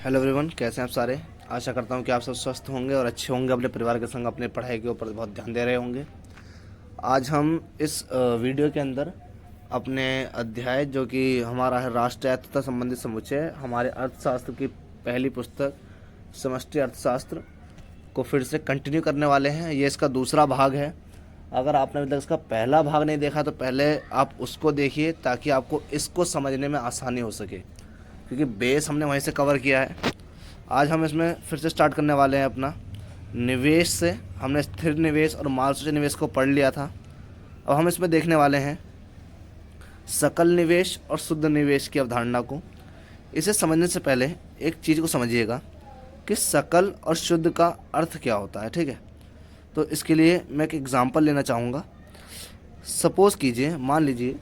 Hello everyone, कैसे हैं आप सारे। आशा करता हूं कि आप सब स्वस्थ होंगे और अच्छे होंगे, अपने परिवार के संग अपने पढ़ाई के ऊपर बहुत ध्यान दे रहे होंगे। आज हम इस वीडियो के अंदर अपने अध्याय जो कि हमारा है राष्ट्रीयता संबंधित समुच्चय, हमारे अर्थशास्त्र की पहली पुस्तक समष्टि अर्थशास्त्र को फिर से कंटिन्यू करने वाले हैं। ये इसका दूसरा भाग है। अगर आपने अभी तक इसका पहला भाग नहीं देखा तो पहले आप उसको देखिए ताकि आपको इसको समझने में आसानी हो सके, क्योंकि बेस हमने वहीं से कवर किया है। आज हम इसमें फिर से स्टार्ट करने वाले हैं अपना निवेश से। हमने स्थिर निवेश और मालसूची निवेश को पढ़ लिया था। अब हम इसमें देखने वाले हैं सकल निवेश और शुद्ध निवेश की अवधारणा को। इसे समझने से पहले एक चीज़ को समझिएगा कि सकल और शुद्ध का अर्थ क्या होता है, ठीक है। तो इसके लिए मैं एक एग्ज़ाम्पल लेना चाहूँगा। सपोज़ कीजिए, मान लीजिए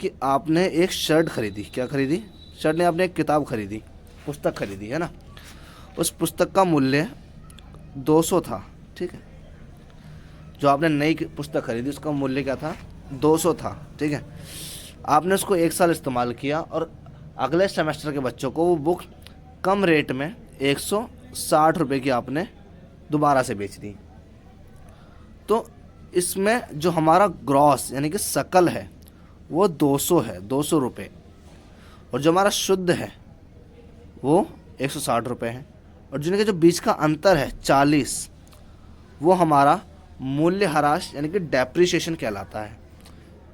कि आपने एक शर्ट खरीदी। क्या खरीदी? शर्ट ने आपने एक किताब खरीदी, पुस्तक खरीदी, है ना। उस पुस्तक का मूल्य 200 था, ठीक है। जो आपने नई पुस्तक खरीदी उसका मूल्य क्या था? 200 था, ठीक है। आपने उसको एक साल इस्तेमाल किया और अगले सेमेस्टर के बच्चों को वो बुक कम रेट में 160 रुपये की आपने दोबारा से बेच दी। तो इसमें जो हमारा ग्रॉस यानी कि सकल है वो 200 है, 200 रुपये, और जो हमारा शुद्ध है वो 160 रुपये है, और जिनके जो बीच का अंतर है 40, वो हमारा मूल्य ह्रास यानी कि डेप्रिसिएशन कहलाता है,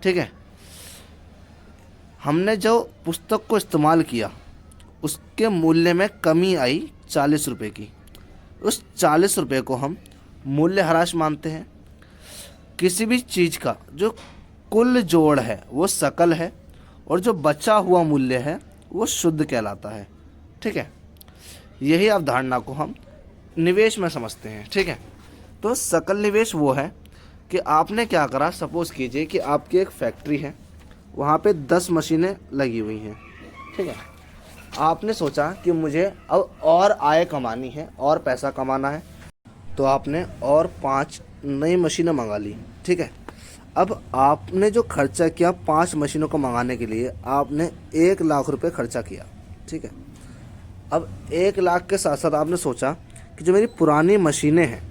ठीक है। हमने जो पुस्तक को इस्तेमाल किया उसके मूल्य में कमी आई 40 रुपये की। उस 40 रुपये को हम मूल्य ह्रास मानते हैं। किसी भी चीज़ का जो कुल जोड़ है वो सकल है और जो बचा हुआ मूल्य है वो शुद्ध कहलाता है, ठीक है। यही अवधारणा को हम निवेश में समझते हैं, ठीक है। तो सकल निवेश वो है कि आपने क्या करा। सपोज़ कीजिए कि आपकी एक फैक्ट्री है, वहाँ पे 10 मशीनें लगी हुई हैं, ठीक है। आपने सोचा कि मुझे अब और आय कमानी है और पैसा कमाना है, तो आपने और 5 नई मशीनें मंगा ली, ठीक है। अब आपने जो खर्चा किया 5 मशीनों को मंगाने के लिए, आपने 1 लाख रुपए खर्चा किया, ठीक है। अब 1 लाख के साथ साथ आपने सोचा कि जो मेरी पुरानी मशीनें हैं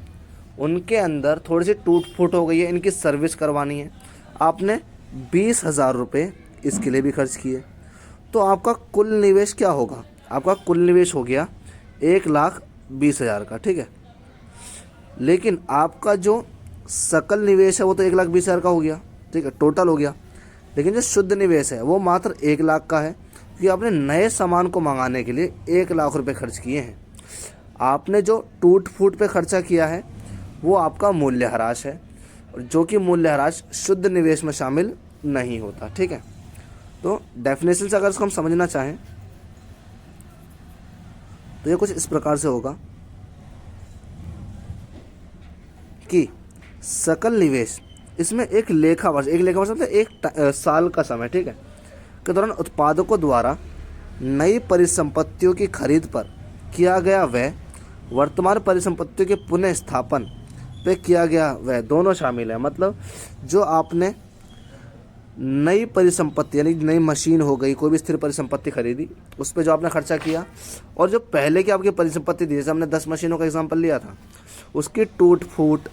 उनके अंदर थोड़ी सी टूट फूट हो गई है, इनकी सर्विस करवानी है। आपने 20,000 रुपये इसके लिए भी खर्च किए। तो आपका कुल निवेश क्या होगा? आपका कुल निवेश हो गया 1,20,000 का, ठीक है। लेकिन आपका जो सकल निवेश है वो तो 1,20,000 का हो गया, ठीक है, टोटल हो गया। लेकिन जो शुद्ध निवेश है वो मात्र 1 लाख का है, क्योंकि आपने नए सामान को मंगाने के लिए 1 लाख रुपए खर्च किए हैं। आपने जो टूट फूट पे खर्चा किया है वो आपका मूल्य ह्रास है, जो कि मूल्य ह्रास शुद्ध निवेश में शामिल नहीं होता, ठीक है। तो डेफिनेशन से अगर इसको हम समझना चाहें तो ये कुछ इस प्रकार से होगा कि सकल निवेश, इसमें एक लेखा वर्ष मतलब एक साल का समय, ठीक है, के दौरान उत्पादकों द्वारा नई परिसंपत्तियों की खरीद पर किया गया व्यय, वर्तमान परिसंपत्तियों के पुनः स्थापन पे किया गया व्यय, दोनों शामिल है। मतलब जो आपने नई परिसंपत्ति यानी नई मशीन हो गई, कोई भी स्थिर परिसंपत्ति खरीदी, उस पर जो आपने खर्चा किया, और जो पहले की आपकी परिसंपत्ति थी, जैसे हमने 10 मशीनों का एग्जाम्पल लिया था, उसकी टूट फूट,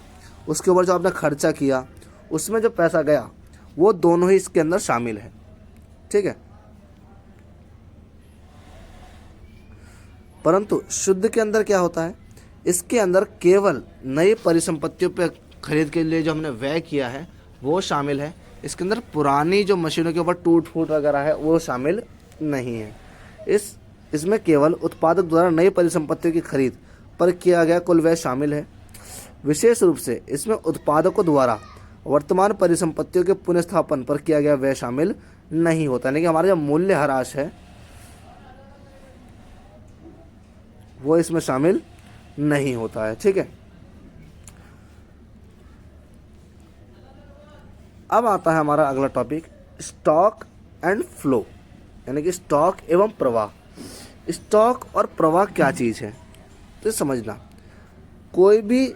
उसके ऊपर जो आपने खर्चा किया, उसमें जो पैसा गया, वो दोनों ही इसके अंदर शामिल है, ठीक है। परंतु शुद्ध के अंदर क्या होता है? इसके अंदर केवल नई परिसंपत्तियों पे खरीद के लिए जो हमने व्यय किया है वो शामिल है। इसके अंदर पुरानी जो मशीनों के ऊपर टूट फूट वगैरह है वो शामिल नहीं है। इसमें केवल उत्पादक द्वारा नई परिसंपत्तियों की खरीद पर किया गया कुल व्यय शामिल है। विशेष रूप से इसमें उत्पादकों द्वारा वर्तमान परिसंपत्तियों के पुनर्स्थापन पर किया गया व्यय शामिल नहीं होता, यानी कि हमारा जो मूल्य ह्रास है वो इसमें शामिल नहीं होता है, ठीक है। अब आता है हमारा अगला टॉपिक, स्टॉक एंड फ्लो, यानी कि स्टॉक एवं प्रवाह। स्टॉक और प्रवाह क्या चीज़ है तो समझना। कोई भी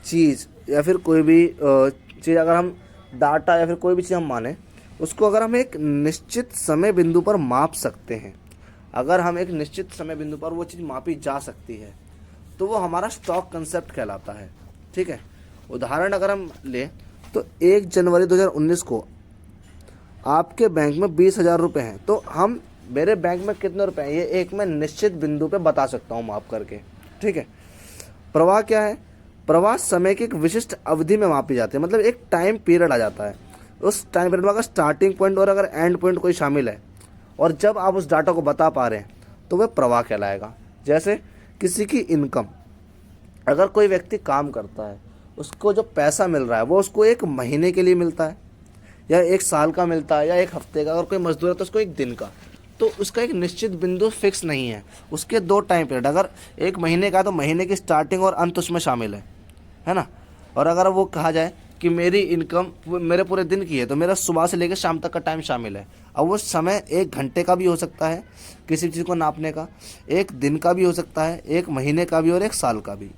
चीज़ या फिर कोई भी चीज़ अगर हम डाटा या फिर कोई भी चीज़ हम माने, उसको अगर हम एक निश्चित समय बिंदु पर माप सकते हैं, अगर हम एक निश्चित समय बिंदु पर वो चीज़ मापी जा सकती है तो वो हमारा स्टॉक कंसेप्ट कहलाता है। ठीक है, उदाहरण अगर हम लें तो 1 जनवरी 2019 को आपके बैंक में 20,000 रुपये हैं, तो हम मेरे बैंक में कितने रुपए हैं ये एक मैं निश्चित बिंदु पे बता सकता हूँ माप करके। ठीक है, प्रवाह क्या है? प्रवाह समय की एक विशिष्ट अवधि में मापी जाती है, मतलब एक टाइम पीरियड आ जाता है। उस टाइम पीरियड में अगर स्टार्टिंग पॉइंट और अगर एंड पॉइंट कोई शामिल है और जब आप उस डाटा को बता पा रहे हैं तो वह प्रवाह कहलाएगा। जैसे किसी की इनकम, अगर कोई व्यक्ति काम करता है, उसको जो पैसा मिल रहा है वो उसको 1 महीने के लिए मिलता है या 1 साल का मिलता है या 1 हफ्ते का, अगर कोई मजदूर है तो उसको 1 दिन का, तो उसका एक निश्चित बिंदु फिक्स नहीं है। उसके 2 टाइम पीरियड, अगर 1 महीने का तो महीने की स्टार्टिंग और अंत उसमें शामिल है ना। और अगर वो कहा जाए कि मेरी इनकम मेरे पूरे दिन की है तो मेरा सुबह से लेकर शाम तक का टाइम शामिल है। अब वो समय 1 घंटे का भी हो सकता है किसी चीज़ को नापने का, 1 दिन का भी हो सकता है, 1 महीने का भी और 1 साल का भी,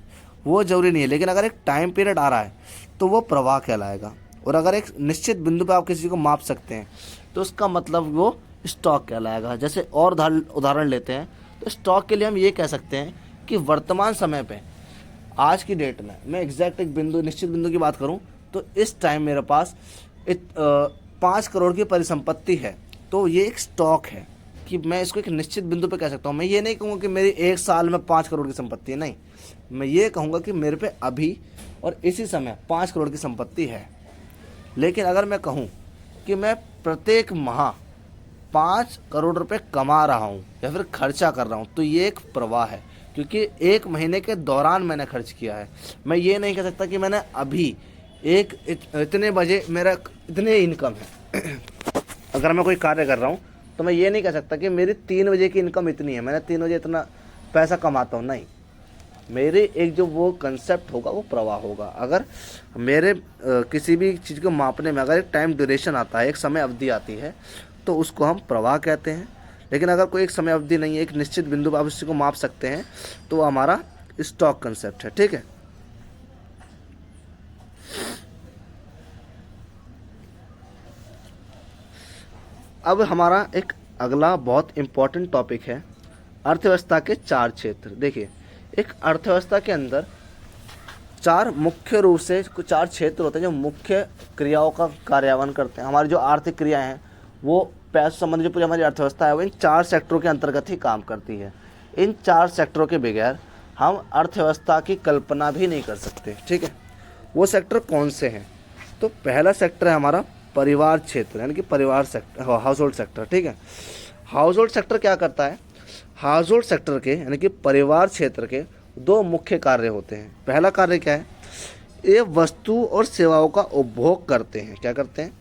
वो जरूरी नहीं है। लेकिन अगर एक टाइम पीरियड आ रहा है तो वो प्रवाह कहलाएगा। और अगर एक निश्चित बिंदु पर आप किसी को माप सकते हैं तो उसका मतलब वो स्टॉक कहलाएगा। जैसे और उदाहरण लेते हैं तो स्टॉक के लिए हम ये कह सकते हैं कि वर्तमान समय पे आज की डेट में मैं एग्जैक्ट एक बिंदु निश्चित बिंदु की बात करूं तो इस टाइम मेरे पास 5 करोड़ की परिसंपत्ति है, तो ये एक स्टॉक है कि मैं इसको एक निश्चित बिंदु पे कह सकता हूँ। मैं ये नहीं कहूँगा कि मेरी 1 साल में 5 करोड़ की संपत्ति है, नहीं, मैं ये कहूँगा कि मेरे पे अभी और इसी समय 5 करोड़ की संपत्ति है। लेकिन अगर मैं कहूँ कि मैं प्रत्येक माह 5 करोड़ रुपए कमा रहा हूँ या फिर खर्चा कर रहा हूँ, तो ये एक प्रवाह है, क्योंकि 1 महीने के दौरान मैंने खर्च किया है। मैं ये नहीं कह सकता कि मैंने अभी इतने बजे मेरा इतने इनकम है अगर मैं कोई कार्य कर रहा हूँ तो मैं ये नहीं कह सकता कि मेरी 3 बजे की इनकम इतनी है, मैंने 3 बजे इतना पैसा कमाता हूँ, नहीं। मेरे एक जो वो कंसेप्ट होगा वो प्रवाह होगा। अगर मेरे किसी भी चीज़ को मापने में अगर एक टाइम ड्यूरेशन आता है, एक समय अवधि आती है, तो उसको हम प्रवाह कहते हैं। लेकिन अगर कोई एक समय अवधि नहीं है, एक निश्चित बिंदु पर आप उसी को माप सकते हैं, तो वो हमारा स्टॉक कंसेप्ट है। ठीक है, अब हमारा एक अगला बहुत इम्पॉर्टेंट टॉपिक है अर्थव्यवस्था के 4 क्षेत्र। देखिए, एक अर्थव्यवस्था के अंदर 4 मुख्य रूप से 4 क्षेत्र होते हैं जो मुख्य क्रियाओं का कार्यान्वयन करते हैं। हमारी जो आर्थिक क्रियाएं हैं वो पैसे संबंधी जो पूरी हमारी अर्थव्यवस्था है वो इन 4 सेक्टरों के अंतर्गत ही काम करती है। इन 4 सेक्टरों के बगैर हम अर्थव्यवस्था की कल्पना भी नहीं कर सकते। ठीक है, वो सेक्टर कौन से हैं? तो पहला सेक्टर है हमारा परिवार क्षेत्र, यानी कि परिवार सेक्टर, हाउस होल्ड सेक्टर। ठीक है, हाउस होल्ड सेक्टर क्या करता है? हाउस होल्ड सेक्टर के यानी कि परिवार क्षेत्र के 2 मुख्य कार्य होते हैं। पहला कार्य क्या है? ये वस्तु और सेवाओं का उपभोग करते हैं। क्या करते हैं?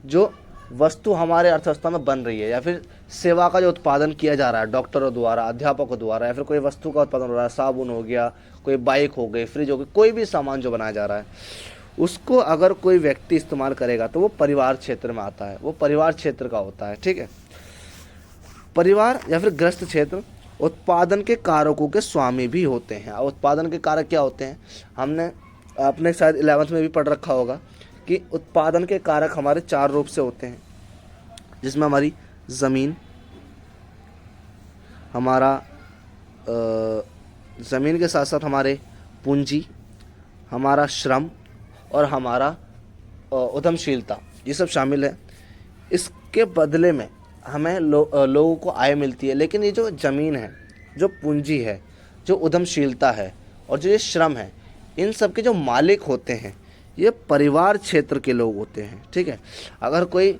जो वस्तु हमारे अर्थव्यवस्था में बन रही है या फिर सेवा का जो उत्पादन किया जा रहा है डॉक्टरों द्वारा, अध्यापकों द्वारा, या फिर कोई वस्तु का उत्पादन हो रहा है, साबुन हो गया, कोई बाइक हो गई, फ्रिज हो गई, कोई भी सामान जो बनाया जा रहा है, उसको अगर कोई व्यक्ति इस्तेमाल करेगा तो वो परिवार क्षेत्र में आता है, वो परिवार क्षेत्र का होता है। ठीक है, परिवार या फिर ग्रस्त क्षेत्र उत्पादन के कारकों के स्वामी भी होते हैं। उत्पादन के कारक क्या होते हैं? हमने आपने शायद 11th में भी पढ़ रखा होगा कि उत्पादन के कारक हमारे 4 रूप से होते हैं, जिसमें हमारी ज़मीन, हमारा ज़मीन के साथ साथ हमारे पूंजी, हमारा श्रम और हमारा उद्यमशीलता, ये सब शामिल है। इसके बदले में हमें लोगों को आय मिलती है। लेकिन ये जो ज़मीन है, जो पूंजी है, जो उद्यमशीलता है और जो ये श्रम है, इन सब के जो मालिक होते हैं ये परिवार क्षेत्र के लोग होते हैं। ठीक है, अगर कोई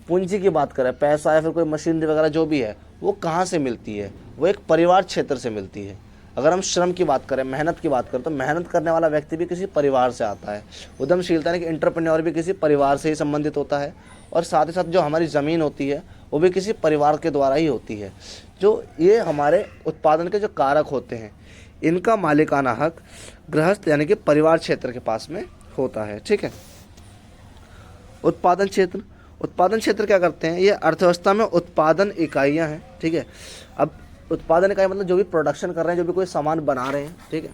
पूंजी की बात करें, पैसा या फिर कोई मशीनरी वगैरह जो भी है, वो कहाँ से मिलती है? वो एक परिवार क्षेत्र से मिलती है। अगर हम श्रम की बात करें, मेहनत की बात करें, तो मेहनत करने वाला व्यक्ति भी किसी परिवार से आता है। उद्यमशीलता यानी कि एंटरप्रेन्योर भी किसी परिवार से ही संबंधित होता है। और साथ ही साथ जो हमारी ज़मीन होती है वो भी किसी परिवार के द्वारा ही होती है। जो ये हमारे उत्पादन के जो कारक होते हैं, इनका मालिकाना हक गृहस्थ यानी कि परिवार क्षेत्र के पास में होता है। ठीक है, उत्पादन क्षेत्र, उत्पादन क्षेत्र क्या करते हैं? ये अर्थव्यवस्था में उत्पादन इकाइयाँ हैं। ठीक है, अब उत्पादन इकाई मतलब जो भी प्रोडक्शन कर रहे हैं, जो भी कोई सामान बना रहे हैं। ठीक है,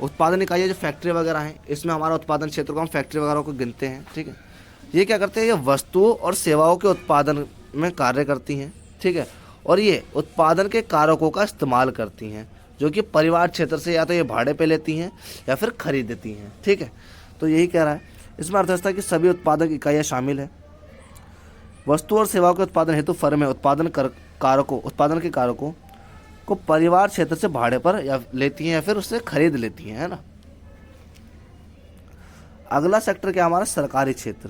उत्पादन इकाइयाँ जो फैक्ट्री वगैरह हैं, इसमें हमारा उत्पादन क्षेत्र को हम फैक्ट्री वगैरह को गिनते हैं। ठीक है, ये क्या करते हैं? ये वस्तुओं और सेवाओं के उत्पादन में कार्य करती हैं। ठीक है, और ये उत्पादन के कारकों का इस्तेमाल करती हैं, जो कि परिवार क्षेत्र से या तो ये भाड़े पे लेती हैं या फिर खरीदती हैं। ठीक है, तो यही कह रहा है। इसमें अर्थव्यवस्था की सभी उत्पादक इकाइयाँ शामिल है। वस्तु और सेवाओं के उत्पादन हेतु फर्में उत्पादन के कारकों को परिवार क्षेत्र से भाड़े पर या लेती हैं या फिर उससे खरीद लेती हैं, है ना। अगला सेक्टर क्या हमारा, सरकारी क्षेत्र।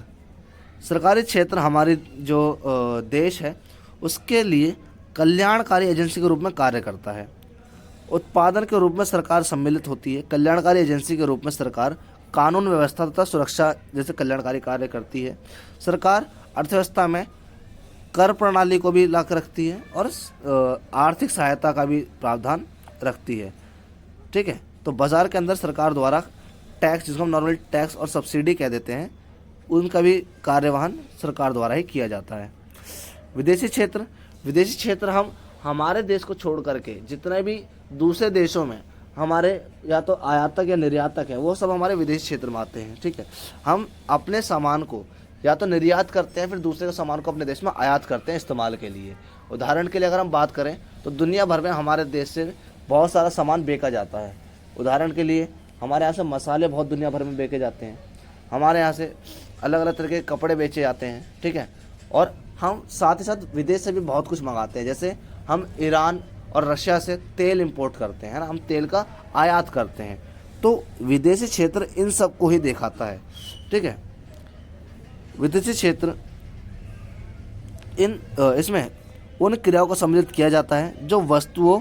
सरकारी क्षेत्र हमारी जो देश है उसके लिए कल्याणकारी एजेंसी के रूप में कार्य करता है। उत्पादन के रूप में सरकार सम्मिलित होती है। कल्याणकारी एजेंसी के रूप में सरकार कानून व्यवस्था तथा सुरक्षा जैसे कल्याणकारी कार्य करती है। सरकार अर्थव्यवस्था में कर प्रणाली को भी ला कर रखती है और आर्थिक सहायता का भी प्रावधान रखती है। ठीक है, तो बाजार के अंदर सरकार द्वारा टैक्स, जिसको हम नॉर्मल टैक्स और सब्सिडी कह देते हैं, उनका भी कार्यवाहन सरकार द्वारा ही किया जाता है। विदेशी क्षेत्र हम हमारे देश को छोड़ करके जितने भी दूसरे देशों में हमारे या तो आयातक या निर्यातक हैं, वो सब हमारे विदेशी क्षेत्र में आते हैं। ठीक है, हम अपने सामान को या तो निर्यात करते हैं, फिर दूसरे के सामान को अपने देश में आयात करते हैं इस्तेमाल के लिए। उदाहरण के लिए अगर हम बात करें तो दुनिया भर में हमारे देश से बहुत सारा सामान बेचा जाता है। उदाहरण के लिए हमारे यहाँ से मसाले बहुत दुनिया भर में बेचे जाते हैं, हमारे यहाँ से अलग अलग तरह के कपड़े बेचे जाते हैं। ठीक है, और हम साथ ही साथ विदेश से भी बहुत कुछ मंगाते हैं। जैसे हम ईरान और रशिया से तेल इंपोर्ट करते हैं ना, हम तेल का आयात करते हैं। तो विदेशी क्षेत्र इन सब को ही दिखाता है। ठीक है, विदेशी क्षेत्र इसमें उन क्रियाओं को सम्मिलित किया जाता है जो वस्तुओं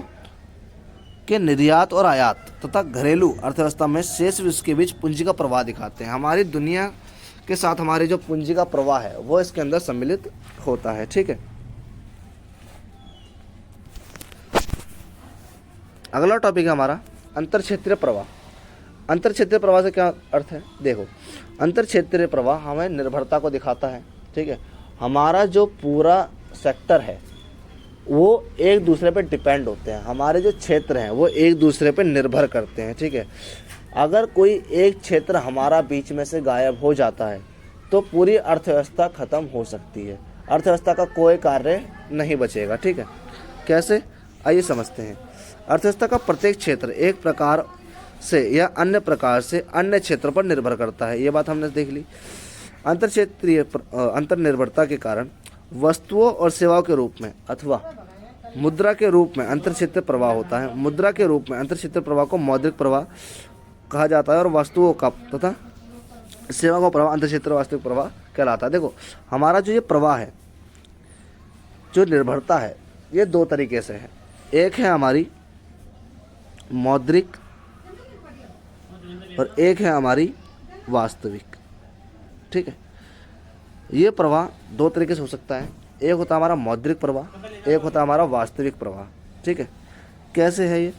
के निर्यात और आयात तथा घरेलू अर्थव्यवस्था में शेष विश्व के बीच पूंजी का प्रवाह दिखाते हैं। हमारी दुनिया के साथ हमारी जो पूंजी का प्रवाह है वो इसके अंदर सम्मिलित होता है। ठीक है, अगला टॉपिक है हमारा अंतर क्षेत्रीय प्रवाह। अंतर क्षेत्रीय प्रवाह से क्या अर्थ है, देखो, अंतर क्षेत्रीय प्रवाह हमें निर्भरता को दिखाता है। ठीक है, हमारा जो पूरा सेक्टर है वो एक दूसरे पे डिपेंड होते हैं, हमारे जो क्षेत्र हैं वो एक दूसरे पे निर्भर करते हैं। ठीक है, अगर कोई एक क्षेत्र हमारा बीच में से गायब हो जाता है तो पूरी अर्थव्यवस्था खत्म हो सकती है, अर्थव्यवस्था का कोई कार्य नहीं बचेगा। ठीक है, कैसे, आइए समझते हैं। अर्थव्यवस्था का प्रत्येक क्षेत्र एक प्रकार से या अन्य प्रकार से अन्य क्षेत्र पर निर्भर करता है, ये बात हमने देख ली। अंतर क्षेत्रीय अंतर निर्भरता के कारण वस्तुओं और सेवाओं के रूप में अथवा मुद्रा के रूप में अंतर क्षेत्रीय प्रवाह होता है। मुद्रा के रूप में अंतर क्षेत्रीय प्रवाह को मौद्रिक प्रवाह कहा जाता है और वस्तुओं का तथा सेवा का प्रवाह अंतर क्षेत्रीय वास्तविक प्रवाह कहलाता है। देखो, हमारा जो ये प्रवाह है, जो निर्भरता है, ये दो तरीके से है। एक है हमारी मौद्रिक और एक है हमारी वास्तविक। ठीक है, ये प्रवाह दो तरीके से हो सकता है। एक होता है हमारा मौद्रिक प्रवाह, एक होता है हमारा वास्तविक प्रवाह। ठीक है, कैसे है ये,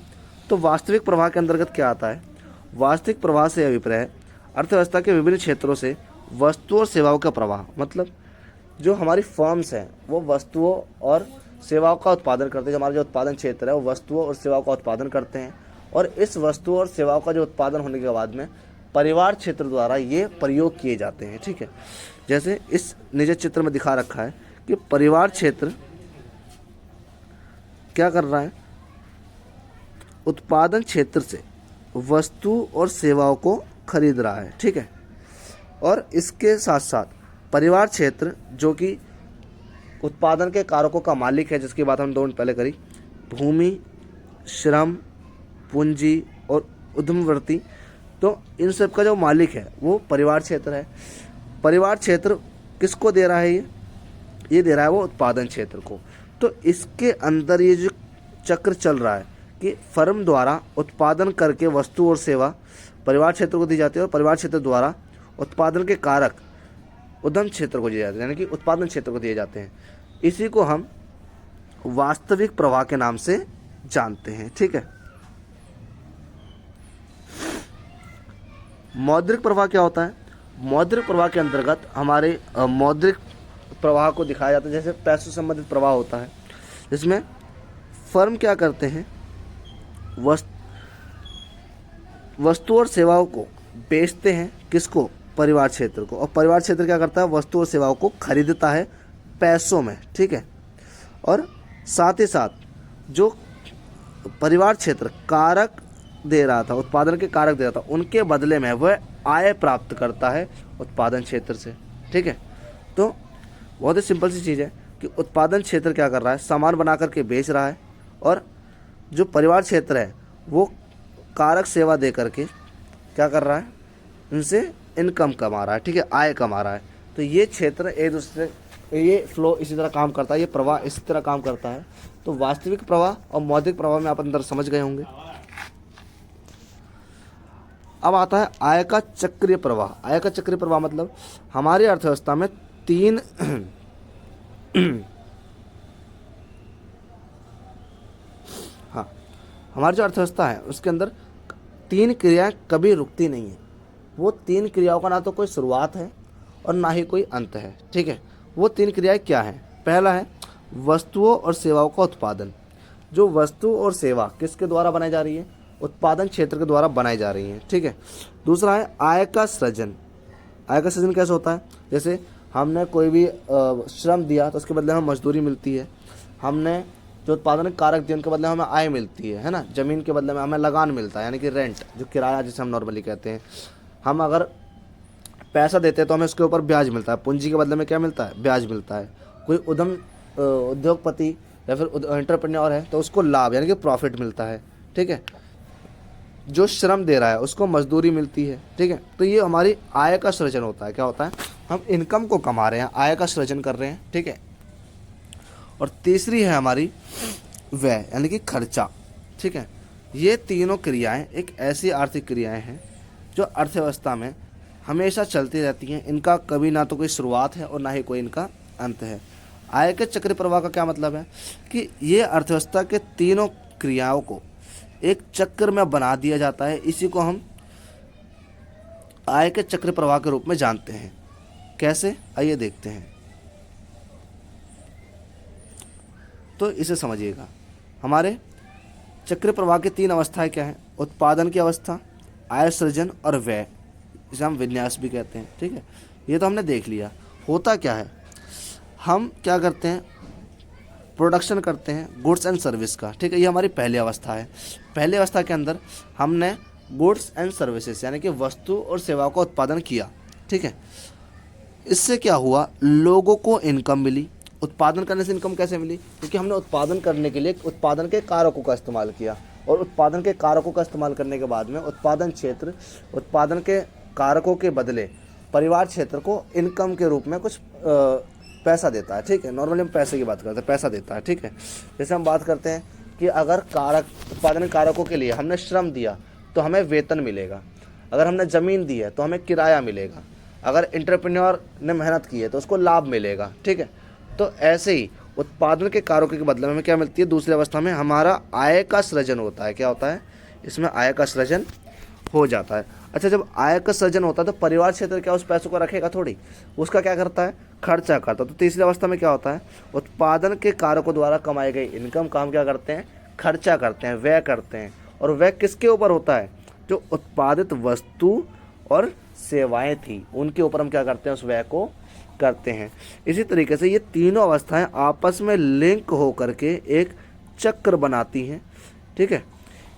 तो वास्तविक प्रवाह के अंतर्गत क्या आता है, वास्तविक प्रवाह से अभिप्राय अर्थव्यवस्था के विभिन्न क्षेत्रों से वस्तुओं और सेवाओं का प्रवाह। मतलब जो हमारी फर्म्स हैं वो वस्तुओं और सेवाओं का उत्पादन करते हैं। हमारा जो उत्पादन क्षेत्र है वो वस्तुओं और सेवाओं का उत्पादन करते हैं, और इस वस्तुओं और सेवाओं का जो उत्पादन होने के बाद में परिवार क्षेत्र द्वारा ये प्रयोग किए जाते हैं। ठीक है, जैसे इस नीचे चित्र में दिखा रखा है कि परिवार क्षेत्र क्या कर रहा है, उत्पादन क्षेत्र से वस्तु और सेवाओं को खरीद रहा है। ठीक है, और इसके साथ साथ परिवार क्षेत्र जो कि उत्पादन के कारकों का मालिक है, जिसकी बात हम 2 मिनट पहले करी, भूमि, श्रम, पूंजी और उद्यमवर्ती, तो इन सब का जो मालिक है वो परिवार क्षेत्र है। परिवार क्षेत्र किसको दे रहा है, ये दे रहा है वो उत्पादन क्षेत्र को। तो इसके अंदर ये जो चक्र चल रहा है कि फर्म द्वारा उत्पादन करके वस्तु और सेवा परिवार क्षेत्र को दी जाती है और परिवार क्षेत्र द्वारा उत्पादन के कारक उद्यम क्षेत्र को दिए जाते हैं, यानी कि उत्पादन क्षेत्र को दिए जाते हैं। इसी को हम वास्तविक प्रवाह के नाम से जानते हैं। ठीक है, मौद्रिक प्रवाह क्या होता है, मौद्रिक प्रवाह के अंतर्गत हमारे मौद्रिक प्रवाह को दिखाया जाता है, जैसे पैसों से संबंधित प्रवाह होता है, जिसमें फर्म क्या करते हैं, वस्तु और सेवाओं को बेचते हैं, किसको, परिवार क्षेत्र को, और परिवार क्षेत्र क्या करता है, वस्तु और सेवाओं को खरीदता है पैसों में। ठीक है, और साथ ही साथ जो परिवार क्षेत्र कारक दे रहा था, उत्पादन के कारक दे रहा था, उनके बदले में वह आय प्राप्त करता है उत्पादन क्षेत्र से। ठीक है, तो बहुत ही सिंपल सी चीज़ है कि उत्पादन क्षेत्र क्या कर रहा है, सामान बना करके बेच रहा है, और जो परिवार क्षेत्र है वो कारक सेवा दे करके क्या कर रहा है, उनसे इनकम कमा रहा है। ठीक है, आय कमा रहा है। तो ये क्षेत्र एक दूसरे, ये फ्लो इसी तरह काम करता है, ये प्रवाह इसी तरह काम करता है। तो वास्तविक प्रवाह और मौद्रिक प्रवाह में आप अंदर समझ गए होंगे। अब आता है आय का चक्रीय प्रवाह। आय का चक्रीय प्रवाह मतलब हमारी अर्थव्यवस्था में तीन हाँ, हमारी जो अर्थव्यवस्था है उसके अंदर तीन क्रियाएं कभी रुकती नहीं है। वो तीन क्रियाओं का ना तो कोई शुरुआत है और ना ही कोई अंत है। ठीक है, वो तीन क्रियाएं क्या हैं? पहला है वस्तुओं और सेवाओं का उत्पादन। जो वस्तु और सेवा किसके द्वारा बनाई जा रही है? उत्पादन क्षेत्र के द्वारा बनाई जा रही है। ठीक है, दूसरा है आय का सृजन। आय का सृजन कैसे होता है? जैसे हमने कोई भी श्रम दिया तो उसके बदले हमें मजदूरी मिलती है। हमने जो उत्पादन कारक दिए उनके बदले हमें आय मिलती है ना। ज़मीन के बदले में हमें लगान मिलता है, यानी कि रेंट, जो किराया जिसे हम नॉर्मली कहते हैं। हम अगर पैसा देते हैं तो हमें उसके ऊपर ब्याज मिलता है। पूंजी के बदले में क्या मिलता है? ब्याज मिलता है। कोई उद्योगपति या फिर एंटरप्रेन्योर है तो उसको लाभ यानी कि प्रॉफिट मिलता है। ठीक है, जो श्रम दे रहा है उसको मजदूरी मिलती है। ठीक है, तो ये हमारी आय का सृजन होता है। क्या होता है? हम इनकम को कमा रहे हैं, आय का सृजन कर रहे हैं। ठीक है, और तीसरी है हमारी व्यय यानी कि खर्चा। ठीक है, ये तीनों क्रियाएं एक ऐसी आर्थिक क्रियाएं हैं जो अर्थव्यवस्था में हमेशा चलती रहती हैं। इनका कभी ना तो कोई शुरुआत है और ना ही कोई इनका अंत है। आय के चक्र प्रवाह का क्या मतलब है कि ये अर्थव्यवस्था के तीनों क्रियाओं को एक चक्र में बना दिया जाता है। इसी को हम आय के चक्र प्रवाह के रूप में जानते हैं। कैसे? आइए देखते हैं। तो इसे समझिएगा। हमारे चक्र प्रवाह की तीन अवस्थाएं क्या हैं? उत्पादन की अवस्था, आय सृजन और व्यय, इसे हम विन्यास भी कहते हैं। ठीक है, ये तो हमने देख लिया। होता क्या है, हम क्या करते हैं? प्रोडक्शन करते हैं गुड्स एंड सर्विस का। ठीक है, ये हमारी पहली अवस्था है। पहली अवस्था के अंदर हमने गुड्स एंड सर्विसेज यानी कि वस्तु और सेवाओं का उत्पादन किया। ठीक है, इससे क्या हुआ? लोगों को इनकम मिली। उत्पादन करने से इनकम कैसे मिली? क्योंकि हमने उत्पादन करने के लिए उत्पादन के कारकों का इस्तेमाल किया, और उत्पादन के कारकों का इस्तेमाल करने के बाद में उत्पादन क्षेत्र उत्पादन के कारकों के बदले परिवार क्षेत्र को इनकम के रूप में कुछ पैसा देता है। ठीक है, नॉर्मली हम पैसे की बात करते हैं, पैसा देता है। ठीक है, जैसे हम बात करते हैं कि अगर उत्पादन कारकों के लिए हमने श्रम दिया तो हमें वेतन मिलेगा। अगर हमने ज़मीन दी है तो हमें किराया मिलेगा। अगर एंटरप्रेन्योर ने मेहनत की है तो उसको लाभ मिलेगा। ठीक है, तो ऐसे ही उत्पादन के कारकों के बदले में हमें क्या मिलती है? दूसरी अवस्था में हमारा आय का सृजन होता है। क्या होता है? इसमें आय का सृजन हो जाता है। अच्छा, जब आय का सृजन होता है तो परिवार क्षेत्र क्या उस पैसों को रखेगा? थोड़ी। उसका क्या करता है? खर्चा करता है। तो तीसरी अवस्था में क्या होता है? उत्पादन के कारकों द्वारा कमाई गई इनकम का हम क्या करते हैं? खर्चा करते हैं, व्यय करते हैं। और व्यय किसके ऊपर होता है? जो उत्पादित वस्तु और सेवाएं थी उनके ऊपर हम क्या करते हैं? उस व्यय को करते हैं। इसी तरीके से ये तीनों अवस्थाएं आपस में लिंक होकर के एक चक्र बनाती हैं। ठीक है,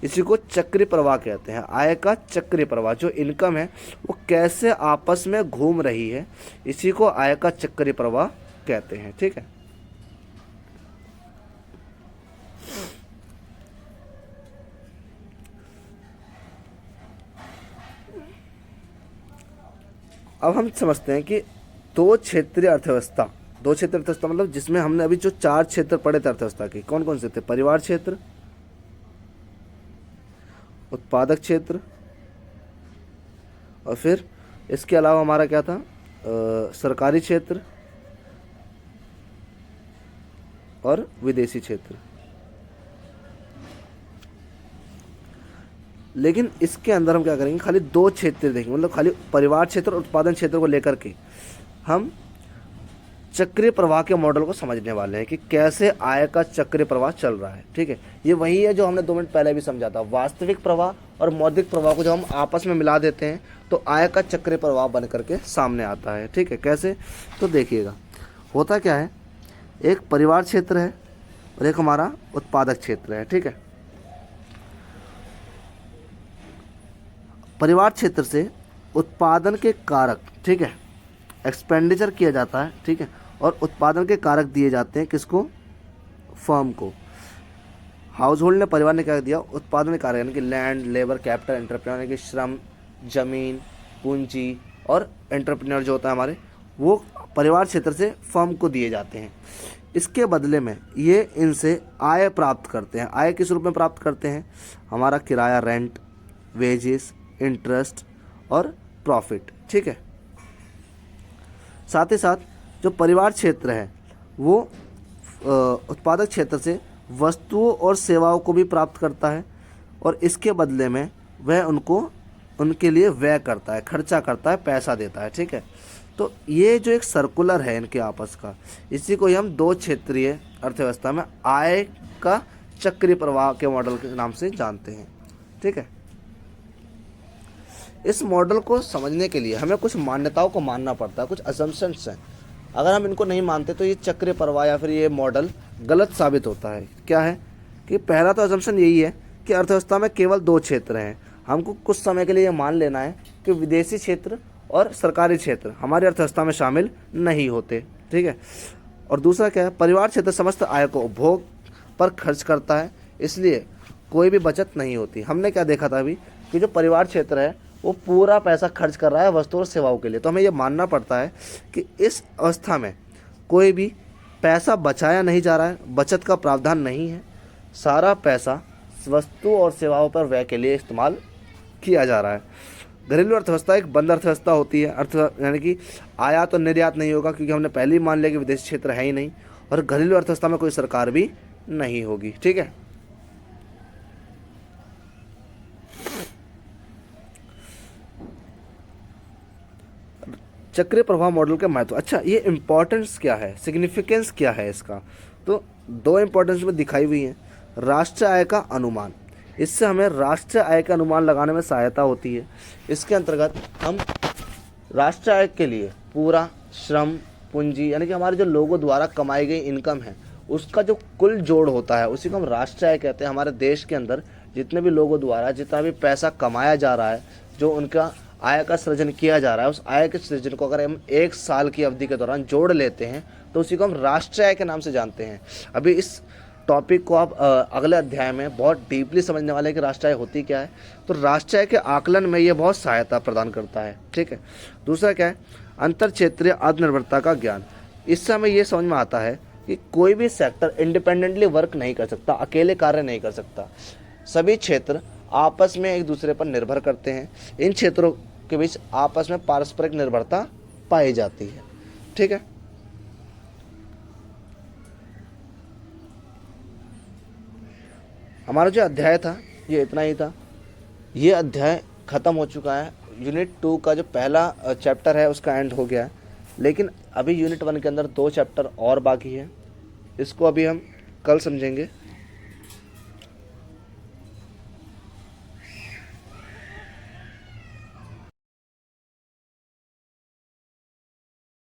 इसी को चक्रीय प्रवाह कहते हैं। आय का चक्रीय प्रवाह, जो इनकम है वो कैसे आपस में घूम रही है, इसी को आय का चक्रीय प्रवाह कहते हैं। ठीक है, अब हम समझते हैं कि दो क्षेत्रीय अर्थव्यवस्था मतलब जिसमें हमने अभी जो 4 क्षेत्र पढ़े थे अर्थव्यवस्था के, कौन कौन से थे? परिवार क्षेत्र, उत्पादक क्षेत्र, और फिर इसके अलावा हमारा क्या था? सरकारी क्षेत्र और विदेशी क्षेत्र। लेकिन इसके अंदर हम क्या करेंगे? खाली 2 क्षेत्र देखेंगे, मतलब खाली परिवार क्षेत्र और उत्पादन क्षेत्र को लेकर के हम चक्रीय प्रवाह के मॉडल को समझने वाले हैं कि कैसे आय का चक्रीय प्रवाह चल रहा है। ठीक है, ये वही है जो हमने 2 मिनट पहले भी समझा था। वास्तविक प्रवाह और मौद्रिक प्रवाह को जब हम आपस में मिला देते हैं तो आय का चक्रीय प्रवाह बन करके सामने आता है। ठीक है, कैसे? तो देखिएगा, होता क्या है? एक परिवार क्षेत्र है और एक हमारा उत्पादक क्षेत्र है। ठीक है, परिवार क्षेत्र से उत्पादन के कारक, ठीक है, एक्सपेंडिचर किया जाता है। ठीक है, और उत्पादन के कारक दिए जाते हैं किसको? फर्म को। हाउस होल्ड ने, परिवार ने क्या दिया? उत्पादन के कारक, यानी कि लैंड, लेबर, कैपिटल, एंटरप्रेन्योर, यानी कि श्रम, जमीन, पूंजी और एंटरप्रेन्योर जो होता है हमारे, वो परिवार क्षेत्र से फर्म को दिए जाते हैं। इसके बदले में ये इनसे आय प्राप्त करते हैं। आय किस रूप में प्राप्त करते हैं? हमारा किराया, रेंट, वेजेस, इंटरेस्ट और प्रॉफिट। ठीक है, साथ ही साथ जो परिवार क्षेत्र है वो उत्पादक क्षेत्र से वस्तुओं और सेवाओं को भी प्राप्त करता है, और इसके बदले में वह उनके लिए व्यय करता है, खर्चा करता है, पैसा देता है। ठीक है, तो ये जो एक सर्कुलर है इनके आपस का, इसी को ही हम दो क्षेत्रीय अर्थव्यवस्था में आय का चक्रीय प्रवाह के मॉडल के नाम से जानते हैं। ठीक है, इस मॉडल को समझने के लिए हमें कुछ मान्यताओं को मानना पड़ता है, कुछ असम्पशंस हैं। अगर हम इनको नहीं मानते तो ये चक्रीय प्रवाह या फिर ये मॉडल गलत साबित होता है। क्या है कि पहला तो असम्पशन यही है कि अर्थव्यवस्था में केवल दो क्षेत्र हैं। हमको कुछ समय के लिए ये मान लेना है कि विदेशी क्षेत्र और सरकारी क्षेत्र हमारी अर्थव्यवस्था में शामिल नहीं होते। ठीक है, और दूसरा क्या है? परिवार क्षेत्र समस्त आय को उपभोग पर खर्च करता है, इसलिए कोई भी बचत नहीं होती। हमने क्या देखा था अभी कि जो परिवार क्षेत्र है वो पूरा पैसा खर्च कर रहा है वस्तु और सेवाओं के लिए। तो हमें ये मानना पड़ता है कि इस अवस्था में कोई भी पैसा बचाया नहीं जा रहा है, बचत का प्रावधान नहीं है, सारा पैसा वस्तु और सेवाओं पर व्यय के लिए इस्तेमाल किया जा रहा है। घरेलू अर्थव्यवस्था एक बंद अर्थव्यवस्था होती है। यानी कि आयात और निर्यात नहीं होगा, क्योंकि हमने पहले ही मान लिया कि विदेशी क्षेत्र है ही नहीं, और घरेलू अर्थव्यवस्था में कोई सरकार भी नहीं होगी। ठीक है, चक्रीय प्रवाह मॉडल के महत्व। अच्छा, ये इम्पोर्टेंस क्या है, सिग्निफिकेंस क्या है इसका? तो दो इम्पोर्टेंस में दिखाई हुई है। राष्ट्रीय आय का अनुमान, इससे हमें राष्ट्रीय आय का अनुमान लगाने में सहायता होती है। इसके अंतर्गत हम राष्ट्रीय आय के लिए पूरा श्रम पूंजी, यानी कि हमारे जो लोगों द्वारा कमाई गई इनकम है उसका जो कुल जोड़ होता है उसी को हम राष्ट्रीय आय कहते हैं। हमारे देश के अंदर जितने भी लोगों द्वारा जितना भी पैसा कमाया जा रहा है, जो उनका आय का सृजन किया जा रहा है, उस आय के सृजन को अगर हम एक साल की अवधि के दौरान जोड़ लेते हैं तो उसी को हम राष्ट्रीय आय के नाम से जानते हैं। अभी इस टॉपिक को आप अगले अध्याय में बहुत डीपली समझने वाले हैं कि राष्ट्रीय आय होती क्या है। तो राष्ट्रीय आय के आकलन में ये बहुत सहायता प्रदान करता है। ठीक है, दूसरा क्या है? अंतर क्षेत्रीय आत्मनिर्भरता का ज्ञान। इससे हमें ये समझ में आता है कि कोई भी सेक्टर इंडिपेंडेंटली वर्क नहीं कर सकता, अकेले कार्य नहीं कर सकता। सभी क्षेत्र आपस में एक दूसरे पर निर्भर करते हैं। इन क्षेत्रों के बीच आपस में पारस्परिक निर्भरता पाई जाती है। ठीक है, हमारा जो अध्याय था ये इतना ही था। ये अध्याय ख़त्म हो चुका है। यूनिट 2 का जो पहला चैप्टर है उसका एंड हो गया है, लेकिन अभी यूनिट 1 के अंदर 2 चैप्टर और बाकी है। इसको अभी हम कल समझेंगे।